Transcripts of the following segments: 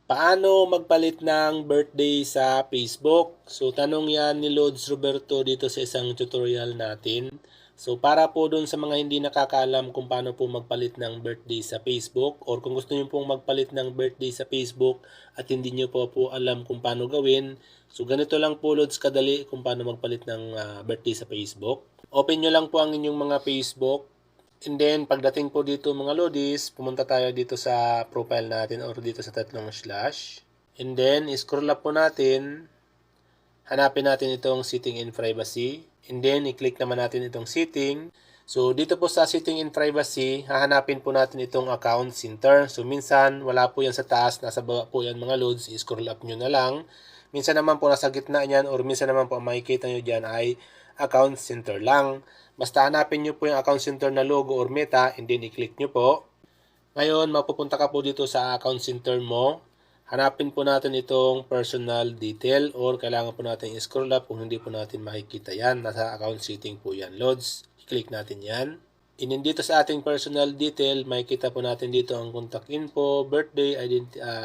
Paano magpalit ng birthday sa Facebook? So, tanong yan ni Lods Roberto dito sa isang tutorial natin. So, para po dun sa mga hindi nakakaalam kung paano po magpalit ng birthday sa Facebook or kung gusto niyo pong magpalit ng birthday sa Facebook at hindi niyo po alam kung paano gawin. So, ganito lang po Lods kadali kung paano magpalit ng birthday sa Facebook. Open nyo lang po ang inyong mga Facebook. And then, pagdating po dito mga lodis, pumunta tayo dito sa profile natin or dito sa tatlong slash. And then, scroll up po natin. Hanapin natin itong setting and privacy. And then, i-click naman natin itong setting. So, dito po sa setting and privacy, hahanapin po natin itong account center. So, minsan, wala po yan sa taas. Nasa baba po yan mga loads. I-scroll up nyo na lang. Minsan naman po nasa gitna yan or minsan naman po ang makikita nyo dyan ay account center lang. Basta hanapin nyo po yung account center na logo or meta and then i-click nyo po. Ngayon, mapupunta ka po dito sa account center mo. Hanapin po natin itong personal detail or kailangan po natin i-scroll up kung hindi po natin makikita yan. Nasa account setting po yan, loads. I-click natin yan. And then dito sa ating personal detail, makikita po natin dito ang contact info, birthday,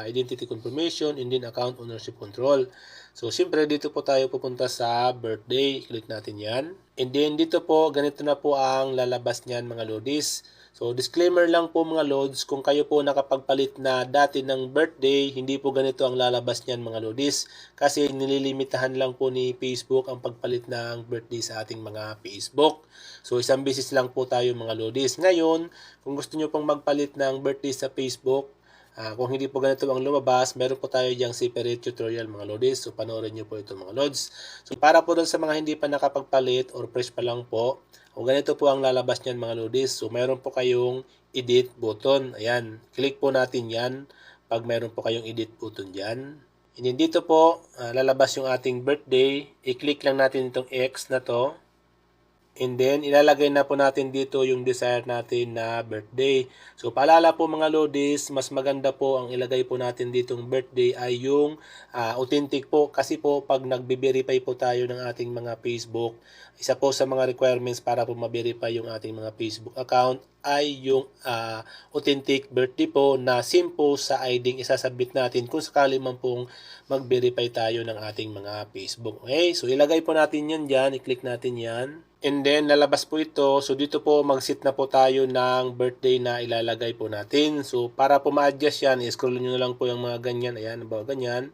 identity confirmation, and then account ownership control. So, siyempre dito po tayo pupunta sa birthday. Click natin yan. And then dito po, ganito na po ang lalabas niyan mga lodis. So, disclaimer lang po mga lods, kung kayo po nakapagpalit na dati ng birthday, hindi po ganito ang lalabas niyan mga lodis. Kasi nililimitahan lang po ni Facebook ang pagpalit ng birthday sa ating mga Facebook. So, isang beses lang po tayo mga lodis. Ngayon, kung gusto nyo pong magpalit ng birthday sa Facebook, kung hindi po ganito ang lumabas, meron po tayo diyang separate tutorial mga lodis. So, panoorin nyo po ito mga lods. So, para po dun sa mga hindi pa nakapagpalit or fresh pa lang po, o ganito po ang lalabas niyan mga lodis. So, meron po kayong edit button. Ayan, click po natin yan pag meron po kayong edit button dyan. And then dito po, lalabas yung ating birthday. I-click lang natin itong X na to. And then, ilalagay na po natin dito yung desired natin na birthday. So, paalala po mga lodis, mas maganda po ang ilagay po natin ditong birthday ay yung authentic po. Kasi po, pag nagbe-verify po tayo ng ating mga Facebook, isa po sa mga requirements para po ma-verify yung ating mga Facebook account ay yung authentic birthday po na simple sa ID isasubmit natin kung sakali man pong mag-verify tayo ng ating mga Facebook. Okay, so ilagay po natin yan dyan, i-click natin yan. And then, lalabas po ito. So, dito po, mag-set na po tayo ng birthday na ilalagay po natin. So, para po ma-adjust yan, i-scroll nyo na lang po yung mga ganyan. Ayan, bawa ganyan.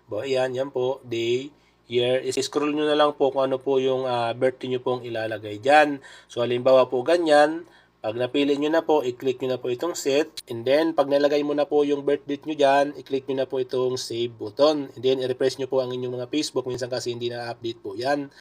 Bawa yan, yan po, day, year. I-scroll nyo na lang po kung ano po yung birthday nyo pong ilalagay dyan. So, halimbawa po ganyan. Pag napili nyo na po, i-click nyo na po itong set. And then, pag nalagay mo na po yung birth date nyo dyan, i-click nyo na po itong save button. And then, i-refresh nyo po ang inyong mga Facebook. Minsan kasi hindi na-update po yan.